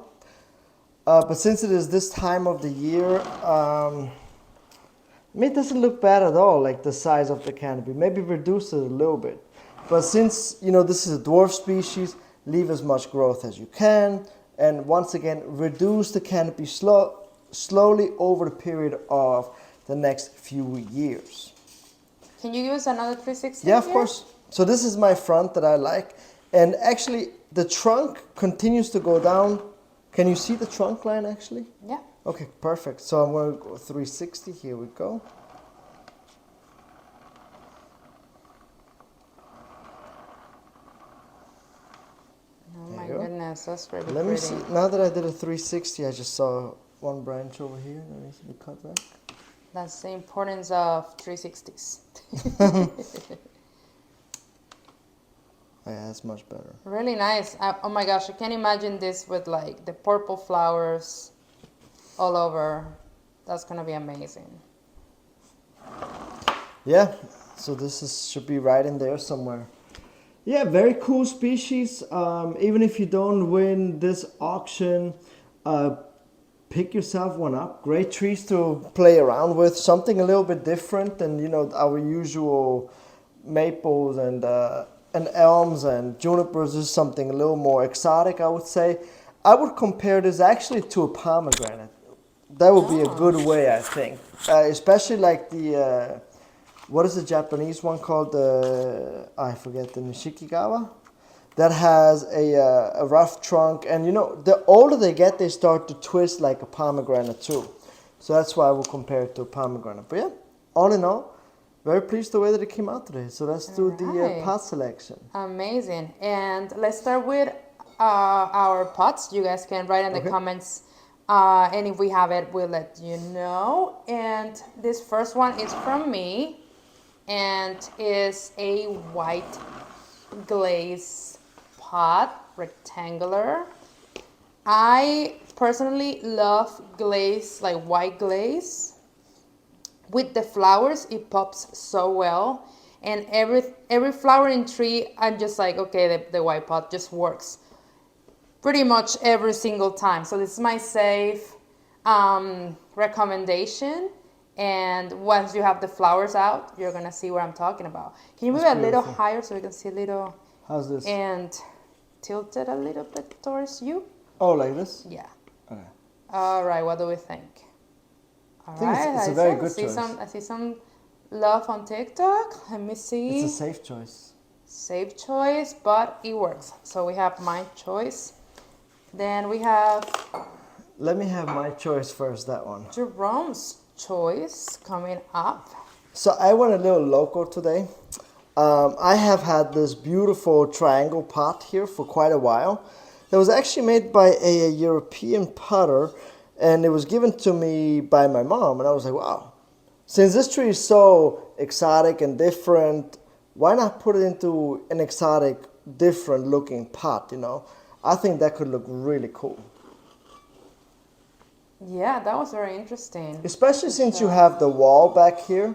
But since it is this time of the year, it doesn't look bad at all, like the size of the canopy. Maybe reduce it a little bit. But since, this is a dwarf species, leave as much growth as you can. And once again, reduce the canopy slowly over the period of the next few years. Can you give us another 360? Yeah, of here? course. So this is my front that I like. And actually, the trunk continues to go down. Can you see the trunk line actually? Yeah. Okay, perfect. So I'm going to go 360. Here we go. Oh my you go. goodness, that's really Let me pretty. see. Now that I did a 360, I just saw one branch over here. Let me see the cut back. That's the importance of 360s. Yeah, that's much better. Really nice. Oh my gosh, I can imagine this with like the purple flowers all over. That's gonna be amazing. Yeah, so this should be right in there somewhere. Yeah, very cool species. Even if you don't win this auction, pick yourself one up. Great trees to play around with. Something a little bit different than our usual maples and elms and junipers. Is something a little more exotic, I would say. I would compare this actually to a pomegranate. That would be a good way, I think. Especially like the what is the Japanese one called? I forget, the Nishikigawa. That has a rough trunk, and the older they get, they start to twist like a pomegranate too. So that's why I would compare it to a pomegranate. But yeah, all in all, very pleased the way that it came out today. So let's do the pot selection. Amazing. And let's start with our pots. You guys can write in the comments, and if we have it, we'll let you know. And this first one is from me, and is a white glaze pot, rectangular. I personally love glaze, like white glaze. With the flowers, it pops so well. And every flowering tree, I'm just like, okay, the white pot just works pretty much every single time. So this is my safe recommendation. And once you have the flowers out, you're gonna see what I'm talking about. Can you move it a little higher so we can see a little? How's this? And tilt it a little bit towards you. Oh, like this? Yeah. Okay. All right, what do we think? All I think right, it's a very good choice. I see some love on TikTok. Let me see. It's a safe choice. Safe choice, but it works. So we have my choice. Then we have... Let me have my choice first, that one. Jerome's choice coming up. So I went a little local today. I have had this beautiful triangle pot here for quite a while. It was actually made by a European potter, and it was given to me by my mom, and I was like, wow. Since this tree is so exotic and different, why not put it into an exotic, different looking pot, I think that could look really cool. Yeah, that was very interesting. Especially since you have the wall back here.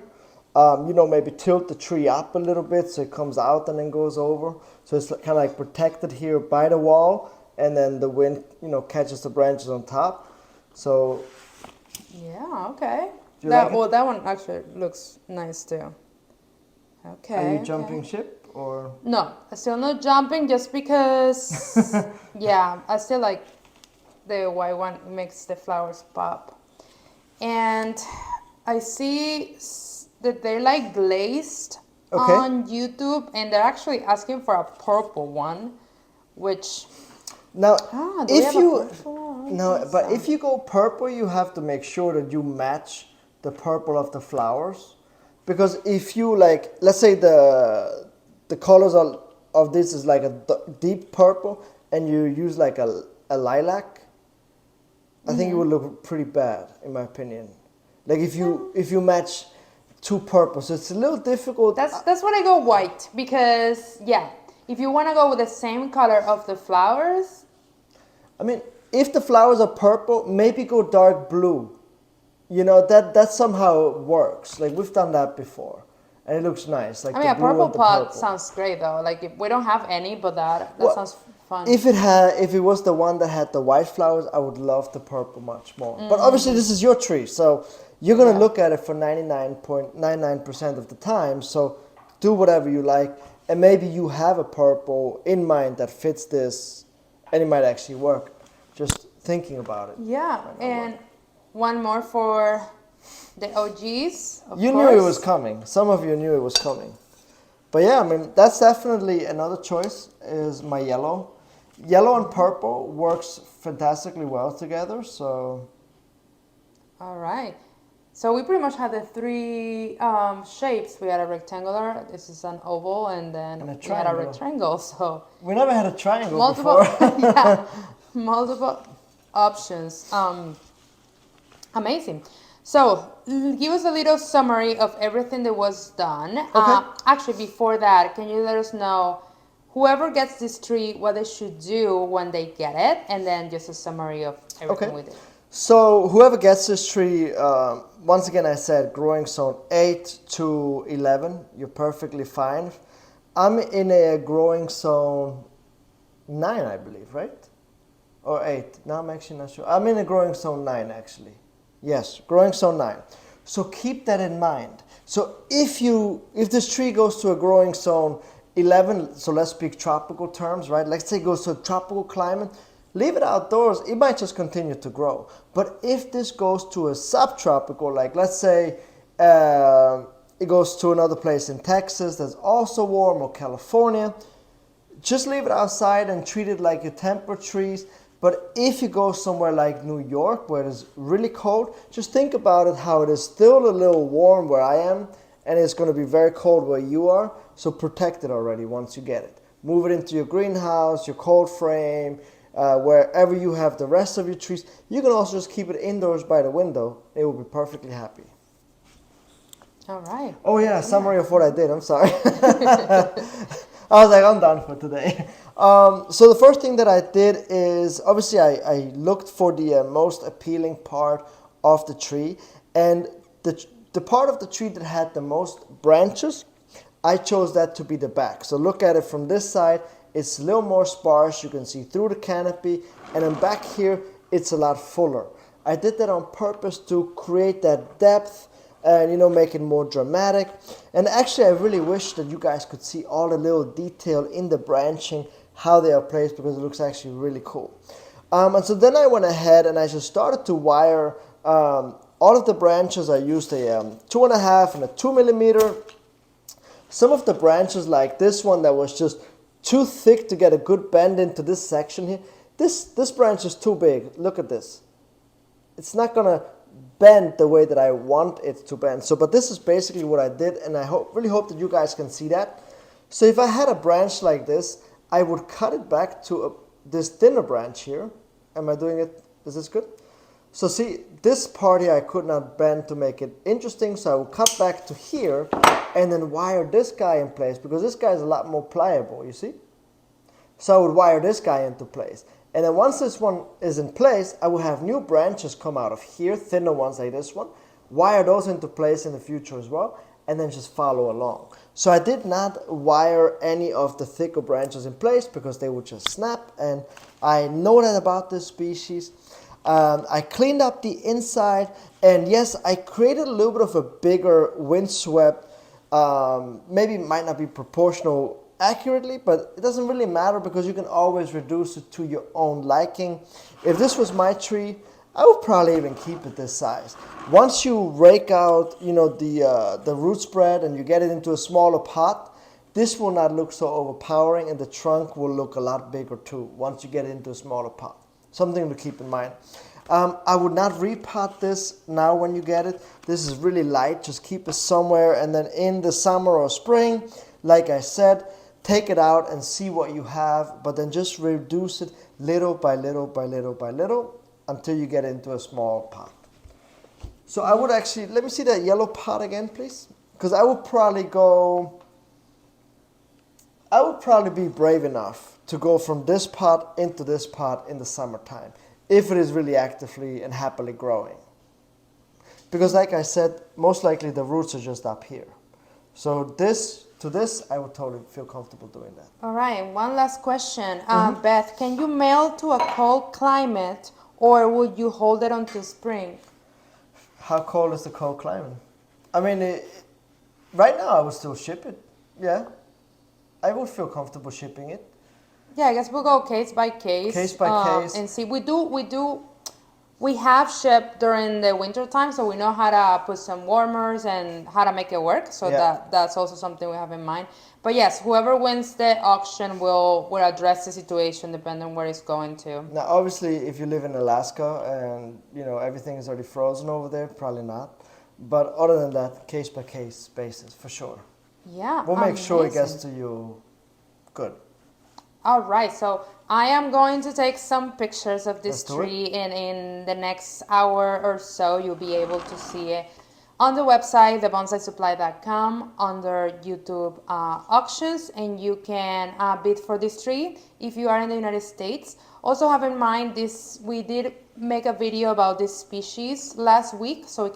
Maybe tilt the tree up a little bit so it comes out and then goes over. So it's kind of like protected here by the wall, and then the wind, catches the branches on top. So. Yeah, okay. That one actually looks nice too. Okay. Are you jumping ship or? No, I'm still not jumping just because, yeah, I still like the white one makes the flowers pop. And I see that they're like glazed on YouTube, and they're actually asking for a purple one, which now if you go purple, you have to make sure that you match the purple of the flowers, because if you let's say the colors of this is like a deep purple, and you use like a lilac, I think it would look pretty bad, in my opinion. Like if you match two purples, it's a little difficult. That's when I go white, because if you want to go with the same color of the flowers. I mean, if the flowers are purple, maybe go dark blue. That somehow works. Like we've done that before, and it looks nice. Like a purple pot sounds great though. Like if we don't have any, but that sounds fun. If it was the one that had the white flowers, I would love the purple much more. But obviously, this is your tree, so you're gonna look at it for 99.99% of the time. So do whatever you like, and maybe you have a purple in mind that fits this, and it might actually work. Just thinking about it. Yeah, and one more for the OGs. You knew it was coming. Some of you knew it was coming. But yeah, I mean, that's definitely another choice, is my yellow. Yellow and purple works fantastically well together, so. All right. So we pretty much had the three shapes. We had a rectangular, this is an oval, and then we had a rectangle. So we never had a triangle before. Yeah, multiple options. Amazing. So give us a little summary of everything that was done. Okay. Actually, before that, can you let us know whoever gets this tree, what they should do when they get it, and then just a summary of everything we did. So whoever gets this tree, once again I said growing zone 8 to 11, you're perfectly fine. I'm in a growing zone 9, I believe, right? or 8. Now I'm actually not sure. I'm in a growing zone 9 actually. Yes, growing zone 9. So keep that in mind. So if this tree goes to a growing zone 11, so let's speak tropical terms, right? Let's say it goes to a tropical climate, leave it outdoors, it might just continue to grow. But if this goes to a subtropical, like let's say it goes to another place in Texas that's also warm, or California, just leave it outside and treat it like your temperate trees. But if you go somewhere like New York where it is really cold, just think about it how it is still a little warm where I am, and it's going to be very cold where you are. So protect it already once you get it. Move it into your greenhouse, your cold frame, wherever you have the rest of your trees. You can also just keep it indoors by the window. It will be perfectly happy. All right. Oh yeah, summary of what I did. I'm sorry. I was like, I'm done for today. So the first thing that I did is, obviously I looked for the most appealing part of the tree, and the part of the tree that had the most branches, I chose that to be the back. So look at it from this side, it's a little more sparse, you can see through the canopy, and then back here, it's a lot fuller. I did that on purpose to create that depth, and make it more dramatic. And actually I really wish that you guys could see all the little detail in the branching, how they are placed, because it looks actually really cool. And so then I went ahead and I just started to wire all of the branches. I used a 2.5 and a 2 millimeter. Some of the branches, like this one that was just too thick to get a good bend into this section here, this branch is too big. Look at this. It's not gonna bend the way that I want it to bend. So, but this is basically what I did, and I really hope that you guys can see that. So if I had a branch like this, I would cut it back to this thinner branch here. Am I doing it? Is this good? So see, this part here I could not bend to make it interesting, so I will cut back to here and then wire this guy in place, because this guy is a lot more pliable, you see? So I would wire this guy into place. And then once this one is in place, I will have new branches come out of here, thinner ones like this one, wire those into place in the future as well, and then just follow along. So I did not wire any of the thicker branches in place because they would just snap, and I know that about this species. I cleaned up the inside, and yes, I created a little bit of a bigger windswept, maybe it might not be proportional accurately, but it doesn't really matter because you can always reduce it to your own liking. If this was my tree, I would probably even keep it this size. Once you rake out, the root spread and you get it into a smaller pot, this will not look so overpowering, and the trunk will look a lot bigger too once you get it into a smaller pot. Something to keep in mind. I would not repot this now when you get it. This is really light. Just keep it somewhere, and then in the summer or spring, like I said, take it out and see what you have, but then just reduce it little by little by little by little until you get into a small pot. So I would actually, let me see that yellow pot again, please. Because I would probably be brave enough to go from this pot into this pot in the summertime, if it is really actively and happily growing. Because like I said, most likely the roots are just up here. So this, I would totally feel comfortable doing that. All right, one last question. Beth, can you mail to a cold climate, or would you hold it until spring? How cold is the cold climate? I mean, right now I would still ship it. Yeah, I would feel comfortable shipping it. Yeah, I guess we'll go case by case. Case by case. And see, we have shipped during the winter time, so we know how to put some warmers and how to make it work. So Yeah. that's also something we have in mind. But yes, whoever wins the auction will address the situation depending on where it's going to. Now, obviously, if you live in Alaska and everything is already frozen over there, probably not. But other than that, case by case basis for sure. Yeah, We'll make sure it gets amazing. to you good. All right, so I am going to take some pictures of this Let's do it. tree, and in the next hour or so, you'll be able to see it on the website, thebonsaisupply.com, under YouTube auctions, and you can bid for this tree if you are in the United States. Also have in mind this, we did make a video about this species last week, so you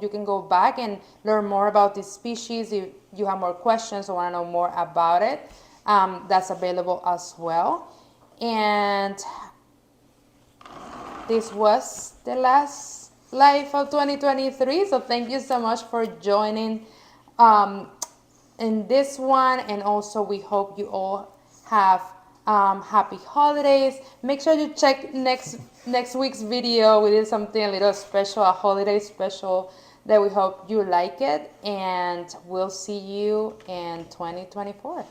can go back and learn more about this species if you have more questions or want to know more about it. That's available as well. And this was the last live of 2023. So thank you so much for joining in this one. And also we hope you all have happy holidays. Make sure you check next week's video. We did something a little special, a holiday special, that we hope you like it. And we'll see you in 2024.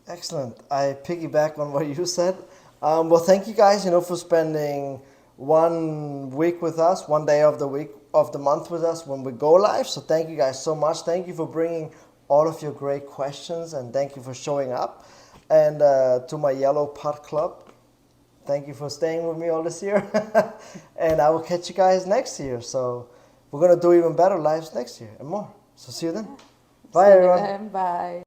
Excellent. I piggyback on what you said. Well, thank you guys, for spending 1 week with us, 1 day of the week of the month with us when we go live. So thank you guys so much. Thank you for bringing all of your great questions, and thank you for showing up. And to my Yellow Pot Club, thank you for staying with me all this year. And I will catch you guys next year. So we're going to do even better lives next year and more. So see you then. Bye, everyone. Bye.